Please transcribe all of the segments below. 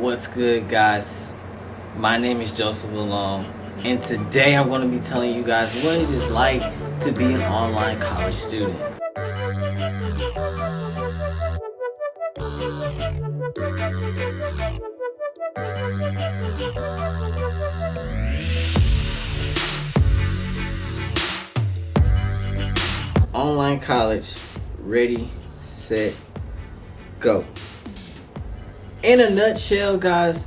What's good, guys? My name is Joseph Malone, and today I'm going to be telling you guys what it is like to be an online college student. Online college, ready, set, go. In a nutshell, guys,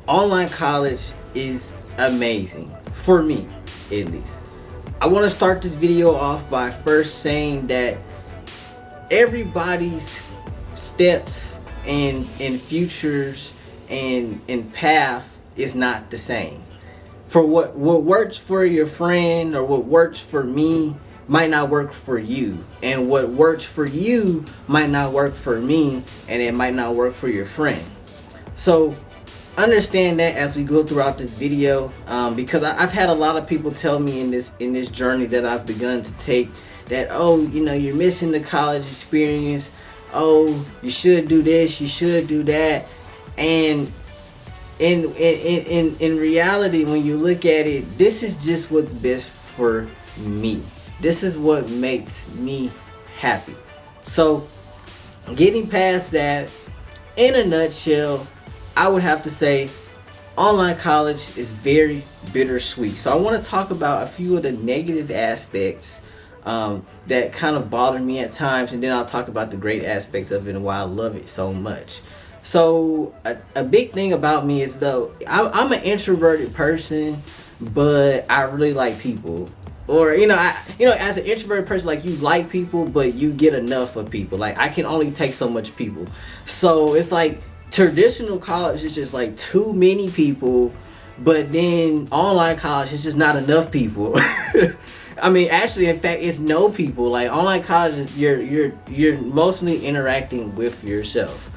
online college is amazing, for me at least. I want to start this video off by first saying that everybody's steps and futures and path is not the same. For what works for your friend or what works for me might not work for you, and what works for you might not work for me, and it might not work for your friend. So understand that as we go throughout this video, because I've had a lot of people tell me in this journey that I've begun to take that, oh, you're missing the college experience, oh, you should do this, you should do that. And in reality, when you look at it, this is just what's best for me. This is what makes me happy. So getting past that, in a nutshell, I would have to say online college is very bittersweet. So I want to talk about a few of the negative aspects that kind of bother me at times, and then I'll talk about the great aspects of it and why I love it so much. So a big thing about me is, though, I'm an introverted person, but I really like people. Or as an introverted person, like, you like people, but you get enough of people. Like, I can only take so much people. So it's like traditional college is just like too many people, but then online college is just not enough people. I mean, actually, in fact, it's no people. Like, online college, you're mostly interacting with yourself.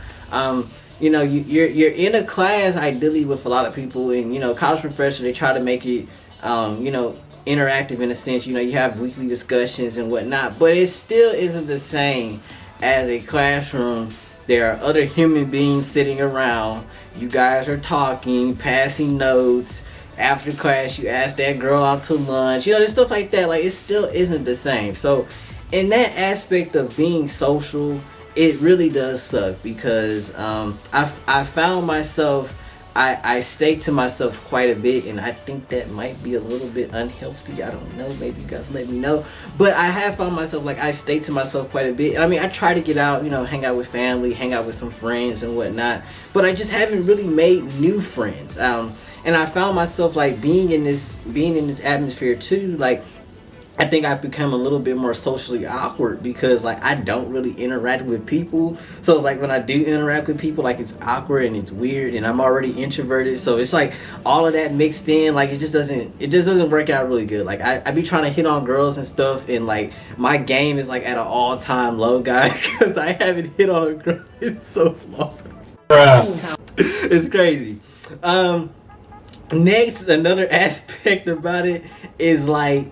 You're in a class ideally with a lot of people, and college professors, they try to make it interactive in a sense. You have weekly discussions and whatnot, but it still isn't the same as a classroom. There are other human beings sitting around. You guys are talking, passing notes. After class, you ask that girl out to lunch. There's stuff like that. Like, it still isn't the same. So in that aspect of being social, it really does suck, because I found myself, I stay to myself quite a bit, and I think that might be a little bit unhealthy. I don't know. Maybe you guys let me know. But I have found myself, like, I stay to myself quite a bit. And I mean, I try to get out, hang out with family, hang out with some friends and whatnot. But I just haven't really made new friends. And I found myself, like, being in this atmosphere too. Like, I think I've become a little bit more socially awkward, because, like, I don't really interact with people. So it's like, when I do interact with people, like, it's awkward and it's weird, and I'm already introverted. So it's like all of that mixed in, like, it just doesn't work out really good. Like, I be trying to hit on girls and stuff, and, like, my game is, like, at an all-time low, guy, because I haven't hit on a girl in so long. It's crazy. Next, another aspect about it is, like,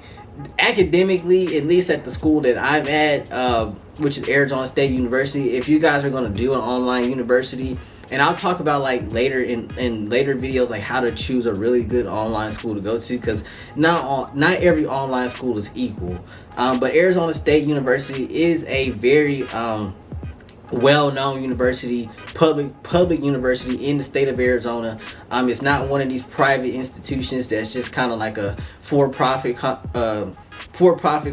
academically, at least at the school that I'm at, which is Arizona State University. If you guys are going to do an online university, and I'll talk about, like, later in later videos, like, how to choose a really good online school to go to, because not every online school is equal. But Arizona State University is a very well-known university, public university in the state of Arizona. It's not one of these private institutions that's just kind of like a for-profit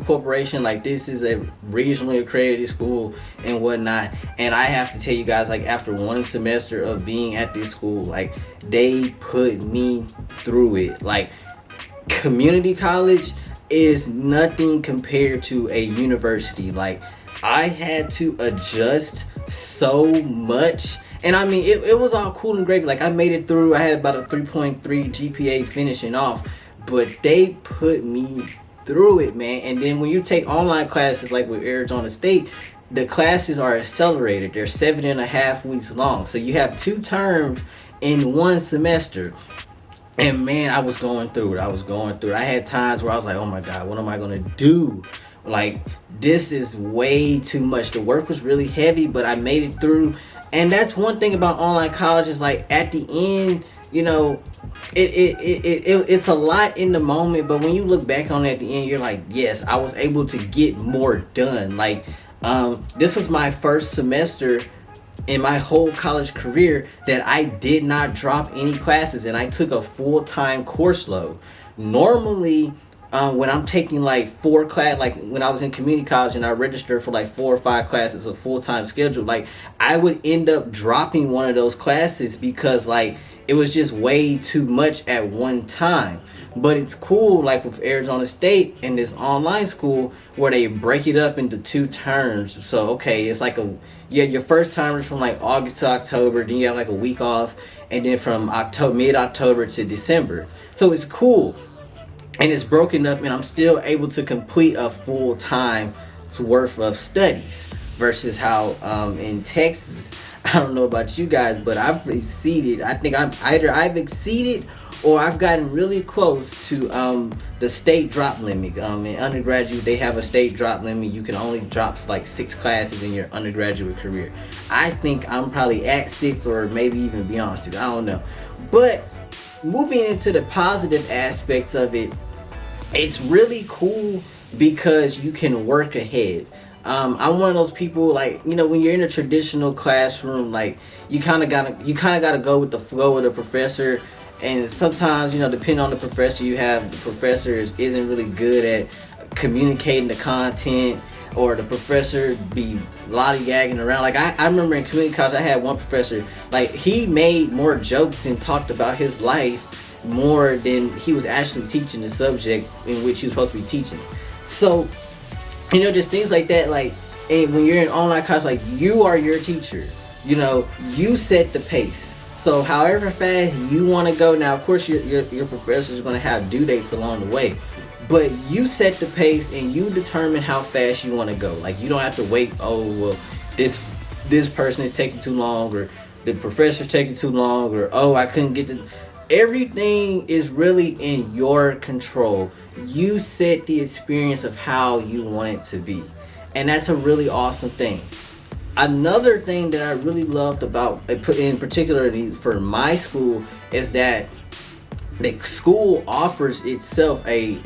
corporation. Like, this is a regionally accredited school and whatnot. And I have to tell you guys, like, after one semester of being at this school, like, they put me through it. Like, community college is nothing compared to a university. Like, I had to adjust so much, and I mean, it was all cool and great. Like, I made it through. I had about a 3.3 GPA finishing off, but they put me through it, man. And then when you take online classes, like with Arizona State, the classes are accelerated. They're 7.5 weeks long, so you have 2 terms in one semester. And man, I was going through it. I had times where I was like, oh my God, what am I gonna do? Like, this is way too much. The work was really heavy, but I made it through. And that's one thing about online college is like at the end, you know, it's a lot in the moment, but when you look back on it at the end, you're like, yes, I was able to get more done. Like, this was my first semester in my whole college career that I did not drop any classes, and I took a full-time course load. Normally, when I'm taking like 4 class, like when I was in community college and I registered for like 4 or 5 classes, a full-time schedule, like I would end up dropping one of those classes because like it was just way too much at one time. But it's cool, like with Arizona State and this online school, where they break it up into 2 terms. So okay, it's like your first term is from like August to October, then you have like a week off, and then from mid-October to December. So it's cool, and it's broken up, and I'm still able to complete a full time's worth of studies. Versus how in Texas, I don't know about you guys, but I've exceeded. I think I've exceeded or I've gotten really close to the state drop limit. In undergraduate, they have a state drop limit. You can only drop like 6 classes in your undergraduate career. I think I'm probably at 6 or maybe even beyond 6. I don't know. But moving into the positive aspects of it, it's really cool because you can work ahead. I'm one of those people, like, you know, when you're in a traditional classroom, like you kind of gotta go with the flow of the professor. And sometimes, you know, depending on the professor you have, the professor isn't really good at communicating the content, or the professor be lollygagging around. Like I remember in community college, I had one professor, like he made more jokes and talked about his life more than he was actually teaching the subject in which he was supposed to be teaching. So, you know, just things like that. Like, and when you're in online college, like you are your teacher. You know, you set the pace. So however fast you want to go, now of course your professors are going to have due dates along the way, but you set the pace and you determine how fast you want to go. Like you don't have to wait, oh well, this person is taking too long, or the professor's taking too long, or oh I couldn't get to. Everything is really in your control. You set the experience of how you want it to be, and that's a really awesome thing. Another thing that I really loved about, in particular for my school, is that the school offers itself I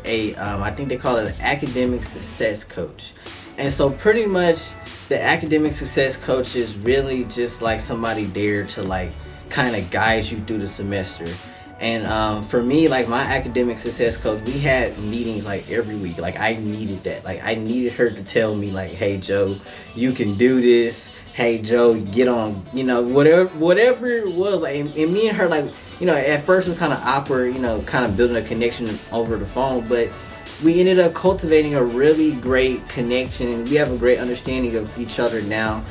think they call it an academic success coach. And so pretty much the academic success coach is really just like somebody there to like kind of guide you through the semester. And for me, like my academic success coach, we had meetings like every week. Like I needed that. Like I needed her to tell me like, hey Joe, you can do this. Hey Joe, get on, you know, whatever it was. Like, and me and her, like, you know, at first it was kind of awkward, you know, kind of building a connection over the phone, but we ended up cultivating a really great connection, and we have a great understanding of each other now.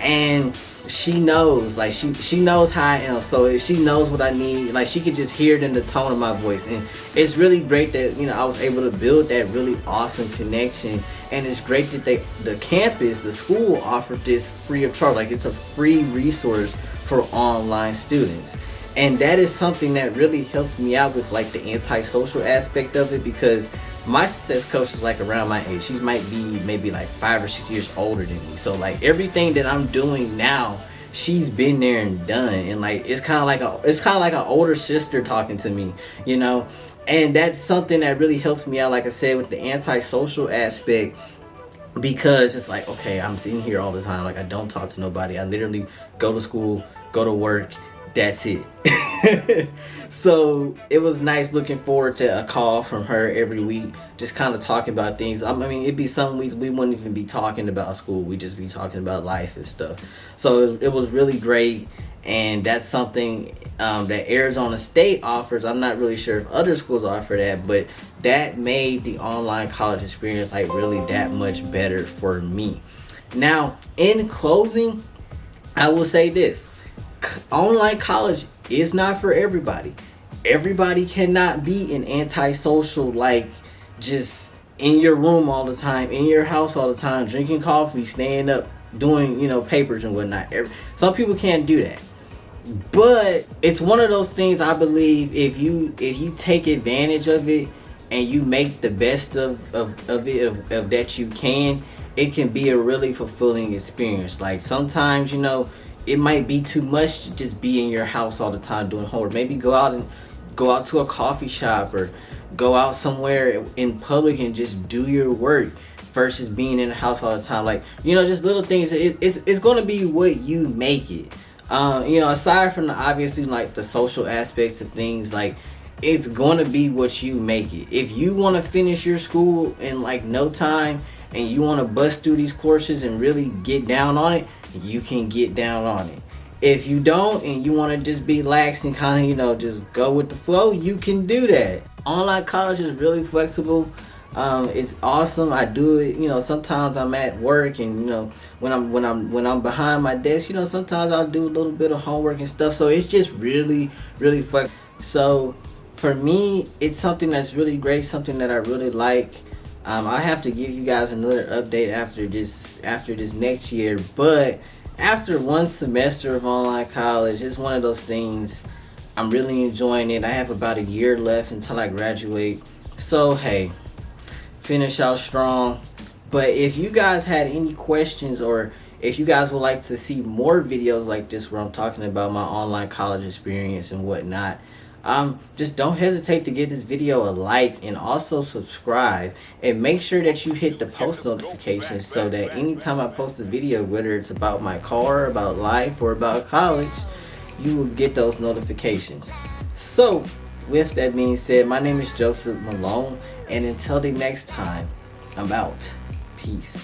And she knows, like she knows how I am, so she knows what I need. Like she could just hear it in the tone of my voice, and it's really great that, you know, I was able to build that really awesome connection. And it's great that the campus, the school, offered this free of charge. Like it's a free resource for online students, and that is something that really helped me out with like the antisocial aspect of it, because my success coach is like around my age. She might be maybe like 5 or 6 years older than me. So like everything that I'm doing now, she's been there and done. And like it's kind of like an older sister talking to me, you know. And that's something that really helps me out, like I said, with the antisocial aspect, because it's like, okay, I'm sitting here all the time. Like I don't talk to nobody. I literally go to school, go to work. That's it. So it was nice looking forward to a call from her every week, just kind of talking about things. I mean, it'd be some weeks we wouldn't even be talking about school. We'd just be talking about life and stuff. So it was really great. And that's something that Arizona State offers. I'm not really sure if other schools offer that, but that made the online college experience like really that much better for me. Now, in closing, I will say this. Online college is not for everybody. Everybody cannot be an antisocial, like just in your room all the time, in your house all the time, drinking coffee, staying up, doing, you know, papers and whatnot. Some people can't do that. But it's one of those things, I believe, if you take advantage of it and you make the best of that you can, it can be a really fulfilling experience. Like sometimes, you know, it might be too much to just be in your house all the time doing homework. Maybe go out to a coffee shop or go out somewhere in public and just do your work versus being in the house all the time. Like, just little things. It's going to be what you make it. Aside from the obviously like the social aspects of things, like it's going to be what you make it. If you want to finish your school in like no time and you want to bust through these courses and really get down on it, you can get down on it. If you don't and you want to just be lax and kind of, just go with the flow, you can do that. Online college is really flexible. It's awesome. I do it. Sometimes I'm at work, and when I'm behind my desk, sometimes I'll do a little bit of homework and stuff. So it's just really, really flexible. So for me, it's something that's really great. Something that I really like. I have to give you guys another update after this next year, but after one semester of online college, it's one of those things. I'm really enjoying it. I have about a year left until I graduate. So hey, finish out strong. But if you guys had any questions, or if you guys would like to see more videos like this where I'm talking about my online college experience and whatnot, just don't hesitate to give this video a like and also subscribe, and make sure that you hit the post notifications so that anytime I post a video, whether it's about my car, about life, or about college, you will get those notifications. So with that being said, my name is Joseph Malone, and until the next time, I'm out. Peace.